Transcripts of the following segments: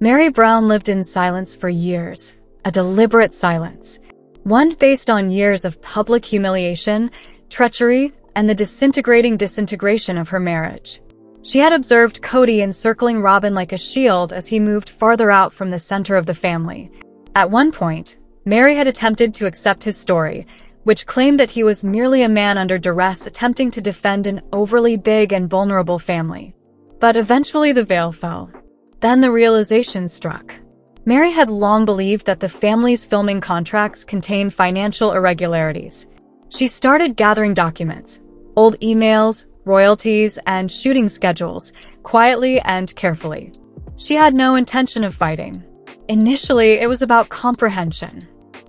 Meri Brown lived in silence for years, a deliberate silence, one based on years of public humiliation, treachery, and the disintegration of her marriage. She had observed Kody encircling Robyn like a shield as he moved farther out from the center of the family. At one point, Meri had attempted to accept his story, which claimed that he was merely a man under duress attempting to defend an overly big and vulnerable family. But eventually the veil fell. Then the realization struck. Meri had long believed that the family's filming contracts contained financial irregularities. She started gathering documents, old emails, royalties, and shooting schedules, quietly and carefully. She had no intention of fighting. Initially, it was about comprehension.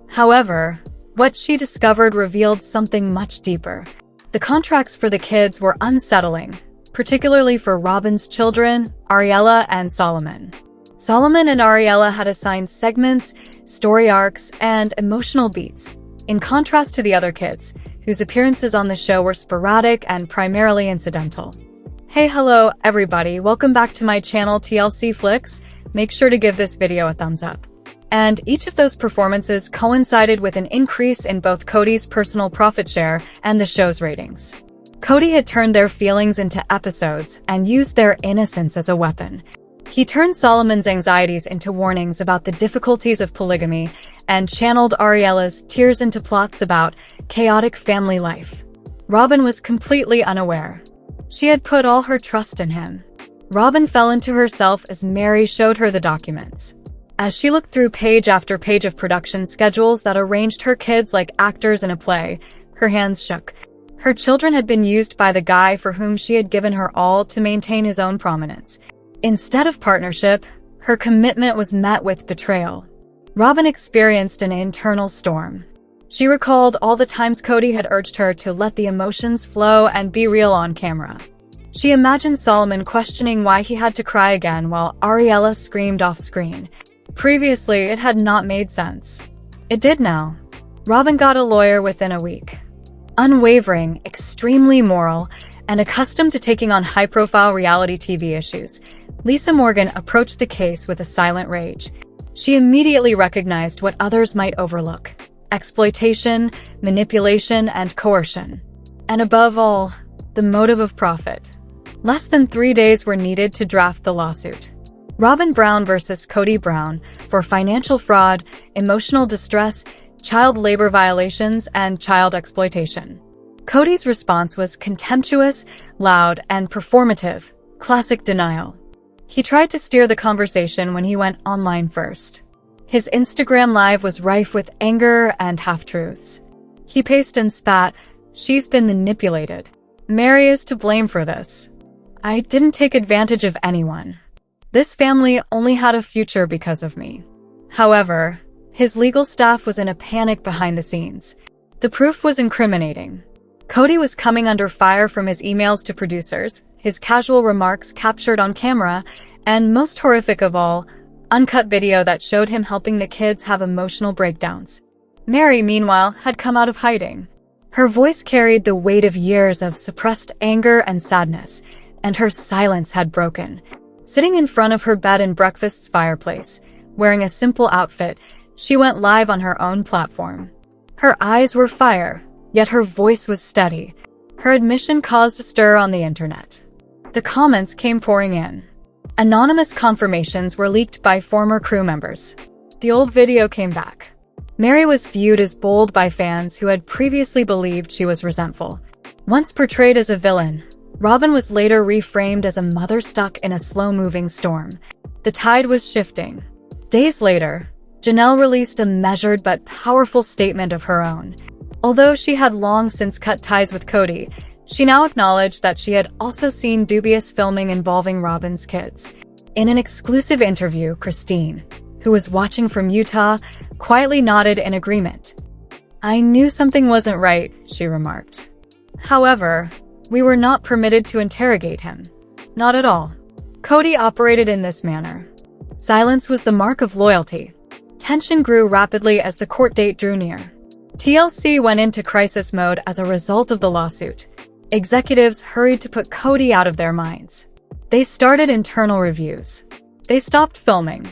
However, what she discovered revealed something much deeper. The contracts for the kids were unsettling, particularly for Robyn's children, Ariella and Solomon. Solomon and Ariella had assigned segments, story arcs, and emotional beats, in contrast to the other kids, whose appearances on the show were sporadic and primarily incidental. Hey, hello, everybody. Welcome back to my channel, TLC Flicks. Make sure to give this video a thumbs up. And each of those performances coincided with an increase in both Kody's personal profit share and the show's ratings. Kody had turned their feelings into episodes and used their innocence as a weapon. He turned Solomon's anxieties into warnings about the difficulties of polygamy and channeled Ariella's tears into plots about chaotic family life. Robyn was completely unaware. She had put all her trust in him. Robyn fell into herself as Meri showed her the documents. As she looked through page after page of production schedules that arranged her kids like actors in a play, her hands shook. Her children had been used by the guy for whom she had given her all to maintain his own prominence. Instead of partnership, her commitment was met with betrayal. Robyn experienced an internal storm. She recalled all the times Kody had urged her to let the emotions flow and be real on camera. She imagined Solomon questioning why he had to cry again while Ariella screamed off-screen. Previously, it had not made sense. It did now. Robyn got a lawyer within a week. Unwavering, extremely moral, and accustomed to taking on high-profile reality TV issues, Lisa Morgan approached the case with a silent rage. She immediately recognized what others might overlook: exploitation, manipulation, and coercion. And above all, the motive of profit. Less than 3 days were needed to draft the lawsuit. Robyn Brown versus Kody Brown for financial fraud, emotional distress, child labor violations, and child exploitation. Kody's response was contemptuous, loud, and performative, classic denial. He tried to steer the conversation when he went online first. His Instagram Live was rife with anger and half-truths. He paced and spat, "She's been manipulated. Meri is to blame for this. I didn't take advantage of anyone. This family only had a future because of me." However, his legal staff was in a panic behind the scenes. The proof was incriminating. Kody was coming under fire from his emails to producers, his casual remarks captured on camera, and most horrific of all, uncut video that showed him helping the kids have emotional breakdowns. Meri, meanwhile, had come out of hiding. Her voice carried the weight of years of suppressed anger and sadness, and her silence had broken. Sitting in front of her bed in breakfast's fireplace, wearing a simple outfit, she went live on her own platform. Her eyes were fire, yet her voice was steady. Her admission caused a stir on the internet. The comments came pouring in. Anonymous confirmations were leaked by former crew members. The old video came back. Meri was viewed as bold by fans who had previously believed she was resentful. Once portrayed as a villain, Robyn was later reframed as a mother stuck in a slow-moving storm. The tide was shifting. Days later, Janelle released a measured but powerful statement of her own. Although she had long since cut ties with Kody, she now acknowledged that she had also seen dubious filming involving Robyn's kids. In an exclusive interview, Christine, who was watching from Utah, quietly nodded in agreement. "I knew something wasn't right," she remarked. However, we were not permitted to interrogate him. Not at all. Kody operated in this manner. Silence was the mark of loyalty. Tension grew rapidly as the court date drew near. TLC went into crisis mode as a result of the lawsuit. Executives hurried to put Kody out of their minds. They started internal reviews. They stopped filming.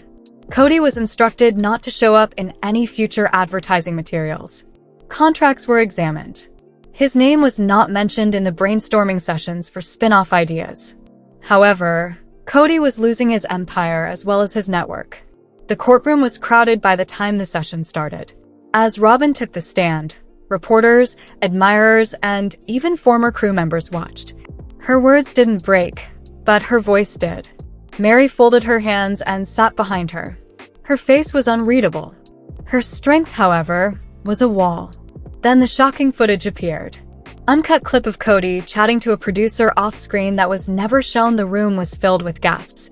Kody was instructed not to show up in any future advertising materials. Contracts were examined. His name was not mentioned in the brainstorming sessions for spin-off ideas. However, Kody was losing his empire as well as his network. The courtroom was crowded by the time the session started. As Robyn took the stand, reporters, admirers, and even former crew members watched. Her words didn't break, but her voice did. Meri folded her hands and sat behind her. Her face was unreadable. Her strength, however, was a wall. Then the shocking footage appeared. Uncut clip of Kody chatting to a producer off-screen that was never shown. The room was filled with gasps.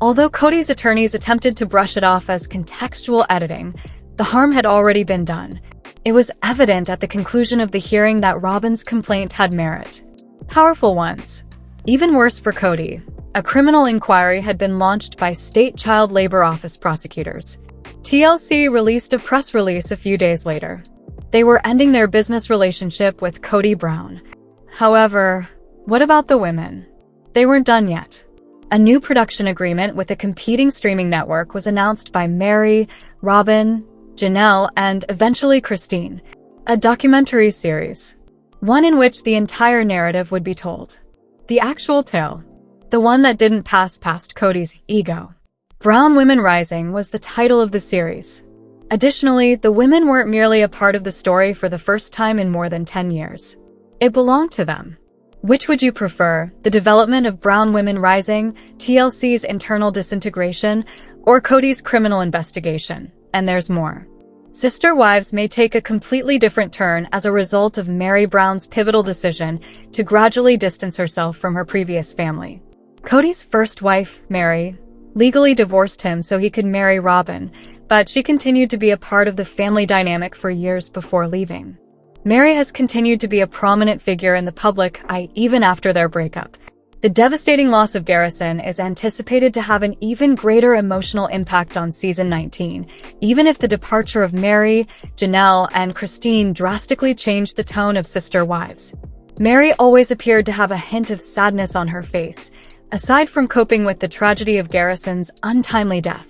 Although Kody's attorneys attempted to brush it off as contextual editing, the harm had already been done. It was evident at the conclusion of the hearing that Robyn's complaint had merit. Powerful ones. Even worse for Kody, a criminal inquiry had been launched by state child labor office prosecutors. TLC released a press release a few days later. They were ending their business relationship with Kody Brown. However, what about the women? They weren't done yet. A new production agreement with a competing streaming network was announced by Meri, Robyn, Janelle, and eventually Christine. A documentary series. One in which the entire narrative would be told. The actual tale. The one that didn't pass past Kody's ego. Brown Women Rising was the title of the series. Additionally, the women weren't merely a part of the story for the first time in more than 10 years. It belonged to them. Which would you prefer, the development of Brown Women Rising, TLC's internal disintegration, or Kody's criminal investigation? And there's more. Sister Wives may take a completely different turn as a result of Meri Brown's pivotal decision to gradually distance herself from her previous family. Kody's first wife, Meri, legally divorced him so he could marry Robyn, but she continued to be a part of the family dynamic for years before leaving. Meri has continued to be a prominent figure in the public eye even after their breakup. The devastating loss of Garrison is anticipated to have an even greater emotional impact on season 19, even if the departure of Meri, Janelle, and Christine drastically changed the tone of Sister Wives. Meri always appeared to have a hint of sadness on her face, aside from coping with the tragedy of Garrison's untimely death.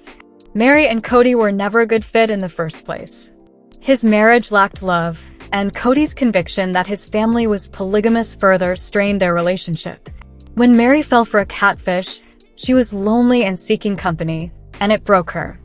Meri and Kody were never a good fit in the first place. His marriage lacked love, and Kody's conviction that his family was polygamous further strained their relationship. When Meri fell for a catfish, she was lonely and seeking company, and it broke her.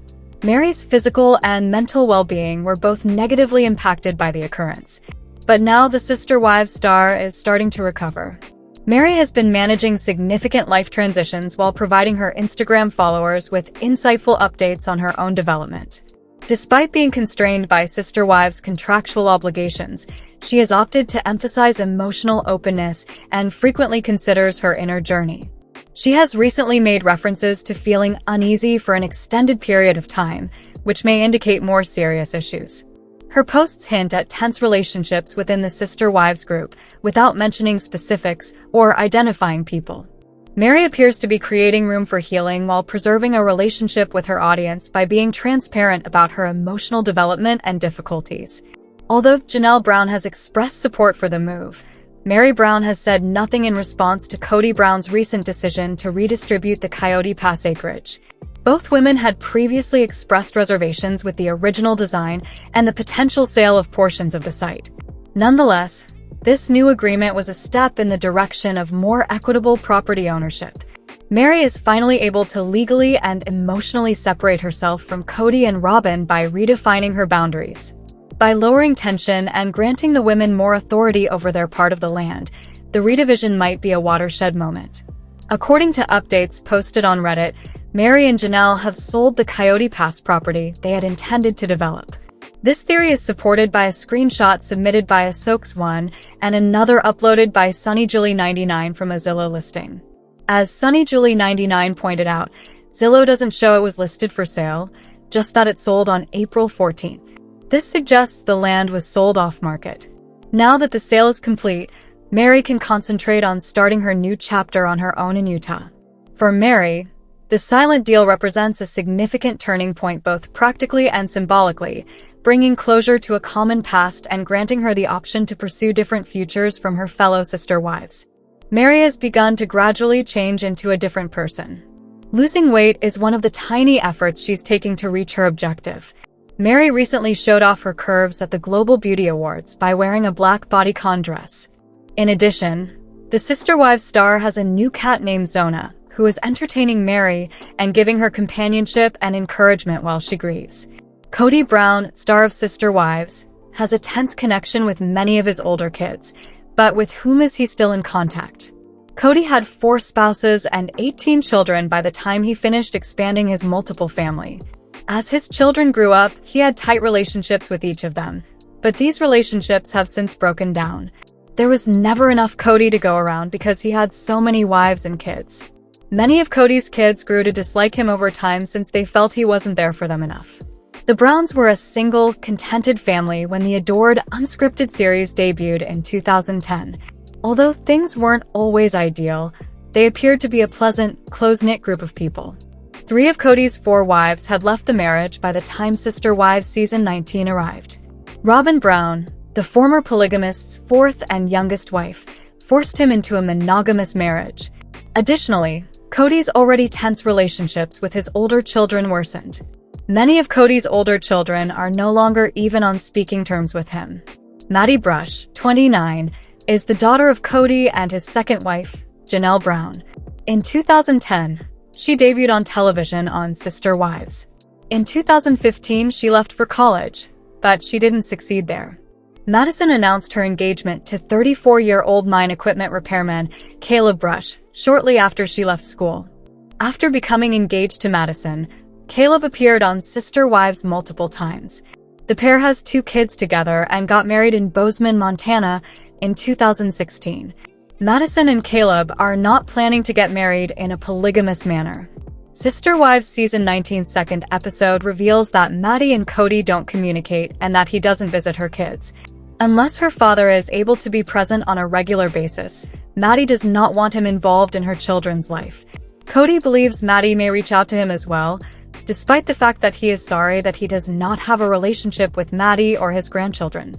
Meri's physical and mental well-being were both negatively impacted by the occurrence. But now the Sister Wives star is starting to recover. Meri has been managing significant life transitions while providing her Instagram followers with insightful updates on her own development. Despite being constrained by Sister Wives' contractual obligations, she has opted to emphasize emotional openness and frequently considers her inner journey. She has recently made references to feeling uneasy for an extended period of time, which may indicate more serious issues. Her posts hint at tense relationships within the Sister Wives group without mentioning specifics or identifying people. Meri appears to be creating room for healing while preserving a relationship with her audience by being transparent about her emotional development and difficulties. Although Janelle Brown has expressed support for the move, Meri Brown has said nothing in response to Kody Brown's recent decision to redistribute the Coyote Pass acreage. Both women had previously expressed reservations with the original design and the potential sale of portions of the site. Nonetheless, this new agreement was a step in the direction of more equitable property ownership. Meri is finally able to legally and emotionally separate herself from Kody and Robyn by redefining her boundaries. By lowering tension and granting the women more authority over their part of the land, the redivision might be a watershed moment. According to updates posted on Reddit, Meri and Janelle have sold the Coyote Pass property they had intended to develop. This theory is supported by a screenshot submitted by Ahsoks1 and another uploaded by SunnyJulie99 from a Zillow listing. As SunnyJulie99 pointed out, Zillow doesn't show it was listed for sale, just that it sold on April 14th. This suggests the land was sold off-market. Now that the sale is complete, Meri can concentrate on starting her new chapter on her own in Utah. For Meri, the silent deal represents a significant turning point both practically and symbolically, bringing closure to a common past and granting her the option to pursue different futures from her fellow sister wives. Meri has begun to gradually change into a different person. Losing weight is one of the tiny efforts she's taking to reach her objective. Meri recently showed off her curves at the Global Beauty Awards by wearing a black bodycon dress. In addition, the Sister Wives star has a new cat named Zona, who is entertaining Meri and giving her companionship and encouragement while she grieves. Kody Brown, star of Sister Wives, has a tense connection with many of his older kids, but with whom is he still in contact? Kody had 4 spouses and 18 children by the time he finished expanding his multiple family. As his children grew up, he had tight relationships with each of them, but these relationships have since broken down. There was never enough Kody to go around because he had so many wives and kids. Many of Kody's kids grew to dislike him over time since they felt he wasn't there for them enough. The Browns were a single, contented family when the adored unscripted series debuted in 2010. Although things weren't always ideal, they appeared to be a pleasant, close-knit group of people. 3 of Kody's 4 wives had left the marriage by the time Sister Wives season 19 arrived. Robyn Brown, the former polygamist's 4th and youngest wife, forced him into a monogamous marriage. Additionally, Kody's already tense relationships with his older children worsened. Many of Kody's older children are no longer even on speaking terms with him. Maddie Brush, 29, is the daughter of Kody and his second wife, Janelle Brown. In 2010, she debuted on television on Sister Wives. In 2015, she left for college, but she didn't succeed there. Madison announced her engagement to 34-year-old mine equipment repairman Caleb Brush shortly after she left school. After becoming engaged to Madison, Caleb appeared on Sister Wives multiple times. The pair has 2 kids together and got married in Bozeman, Montana in 2016. Madison and Caleb are not planning to get married in a polygamous manner. Sister Wives season 19's second episode reveals that Maddie and Kody don't communicate and that he doesn't visit her kids. Unless her father is able to be present on a regular basis, Maddie does not want him involved in her children's life. Kody believes Maddie may reach out to him as well, despite the fact that he is sorry that he does not have a relationship with Maddie or his grandchildren.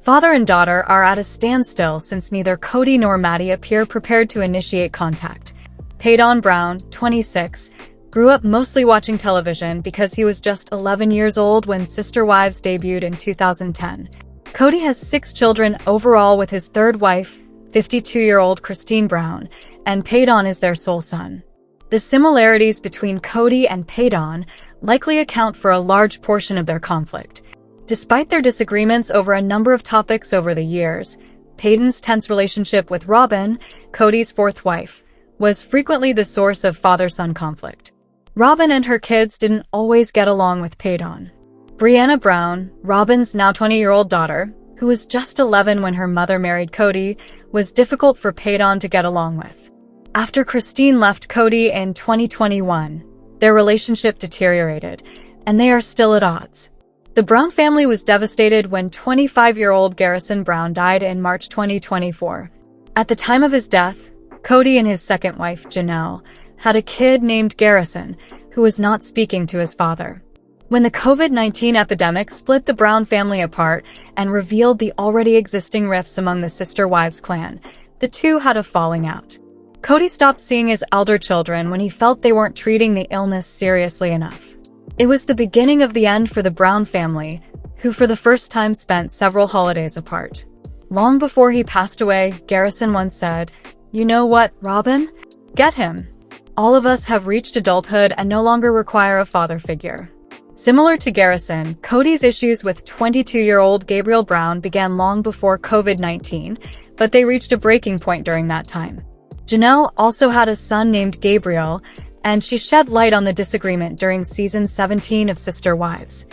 Father and daughter are at a standstill since neither Kody nor Maddie appear prepared to initiate contact. Paydon Brown, 26, grew up mostly watching television because he was just 11 years old when Sister Wives debuted in 2010. Kody has 6 children overall with his third wife, 52-year-old Christine Brown, and Paydon is their sole son. The similarities between Kody and Paydon likely account for a large portion of their conflict. Despite their disagreements over a number of topics over the years, Paydon's tense relationship with Robyn, Kody's 4th wife, was frequently the source of father-son conflict. Robyn and her kids didn't always get along with Paydon. Brianna Brown, Robyn's now 20-year-old daughter, who was just 11 when her mother married Kody, was difficult for Paydon to get along with. After Christine left Kody in 2021, their relationship deteriorated, and they are still at odds. The Brown family was devastated when 25-year-old Garrison Brown died in March 2024. At the time of his death, Kody and his second wife, Janelle, had a kid named Garrison, who was not speaking to his father. When the COVID-19 epidemic split the Brown family apart and revealed the already existing rifts among the Sister Wives clan, the two had a falling out. Kody stopped seeing his elder children when he felt they weren't treating the illness seriously enough. It was the beginning of the end for the Brown family, who for the first time spent several holidays apart. Long before he passed away, Garrison once said, "You know what, Robyn? Get him. All of us have reached adulthood and no longer require a father figure." Similar to Garrison, Kody's issues with 22-year-old Gabriel Brown began long before COVID-19, but they reached a breaking point during that time. Janelle also had a son named Gabriel, and she shed light on the disagreement during season 17 of Sister Wives.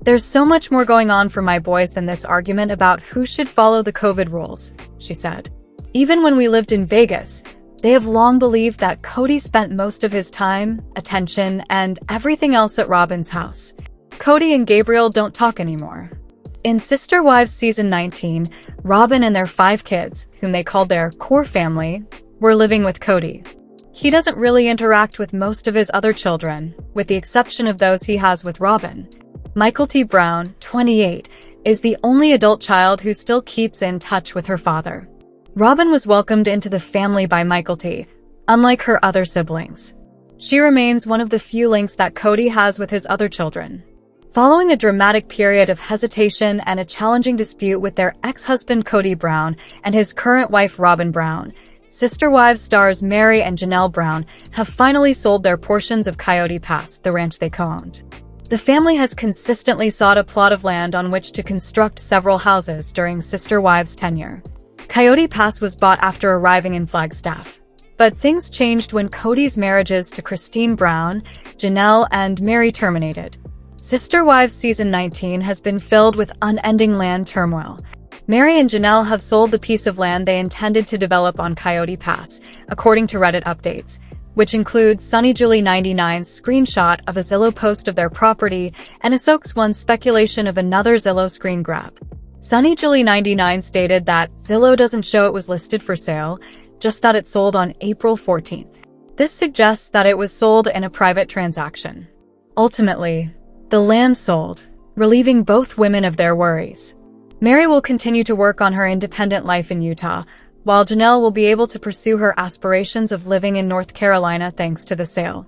"There's so much more going on for my boys than this argument about who should follow the COVID rules," she said. "Even when we lived in Vegas, they have long believed that Kody spent most of his time, attention, and everything else at Robyn's house. Kody and Gabriel don't talk anymore." In Sister Wives season 19, Robyn and their 5 kids, whom they called their core family, were living with Kody. He doesn't really interact with most of his other children, with the exception of those he has with Robyn. Michael T. Brown, 28, is the only adult child who still keeps in touch with her father. Robyn was welcomed into the family by Michael T., unlike her other siblings. She remains one of the few links that Kody has with his other children. Following a dramatic period of hesitation and a challenging dispute with their ex-husband Kody Brown and his current wife Robyn Brown, Sister Wives stars Meri and Janelle Brown have finally sold their portions of Coyote Pass, the ranch they co-owned. The family has consistently sought a plot of land on which to construct several houses during Sister Wives' tenure. Coyote Pass was bought after arriving in Flagstaff. But things changed when Kody's marriages to Christine Brown, Janelle, and Meri terminated. Sister Wives Season 19 has been filled with unending land turmoil. Meri and Janelle have sold the piece of land they intended to develop on Coyote Pass, according to Reddit updates, which include SunnyJulie99's screenshot of a Zillow post of their property and Ahsoke's speculation of another Zillow screen grab. SunnyJulie99 stated that Zillow doesn't show it was listed for sale, just that it sold on April 14th. This suggests that it was sold in a private transaction. Ultimately, the land sold, relieving both women of their worries. Meri will continue to work on her independent life in Utah, while Janelle will be able to pursue her aspirations of living in North Carolina thanks to the sale.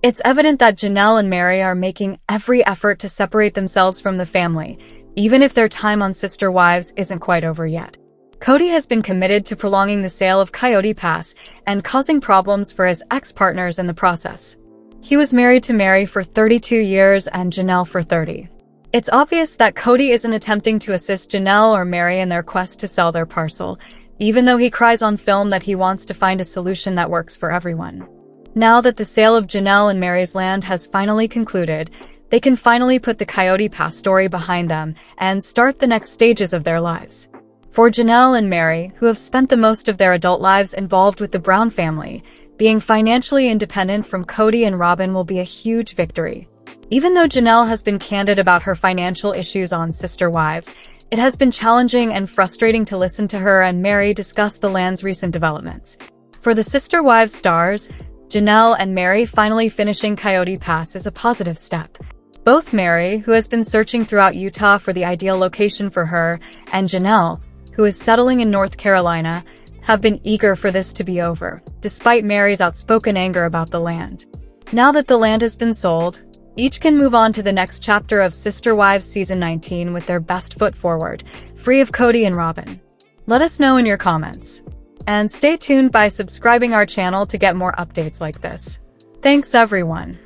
It's evident that Janelle and Meri are making every effort to separate themselves from the family, even if their time on Sister Wives isn't quite over yet. Kody has been committed to prolonging the sale of Coyote Pass and causing problems for his ex-partners in the process. He was married to Meri for 32 years and Janelle for 30. It's obvious that Kody isn't attempting to assist Janelle or Meri in their quest to sell their parcel, even though he cries on film that he wants to find a solution that works for everyone. Now that the sale of Janelle and Meri's land has finally concluded, they can finally put the Coyote Pass story behind them and start the next stages of their lives. For Janelle and Meri, who have spent the most of their adult lives involved with the Brown family, being financially independent from Kody and Robyn will be a huge victory. Even though Janelle has been candid about her financial issues on Sister Wives, it has been challenging and frustrating to listen to her and Meri discuss the land's recent developments. For the Sister Wives stars, Janelle and Meri finally finishing Coyote Pass is a positive step. Both Meri, who has been searching throughout Utah for the ideal location for her, and Janelle, who is settling in North Carolina, have been eager for this to be over, despite Meri's outspoken anger about the land. Now that the land has been sold, each can move on to the next chapter of Sister Wives Season 19 with their best foot forward, free of Kody and Robyn. Let us know in your comments. And stay tuned by subscribing our channel to get more updates like this. Thanks everyone.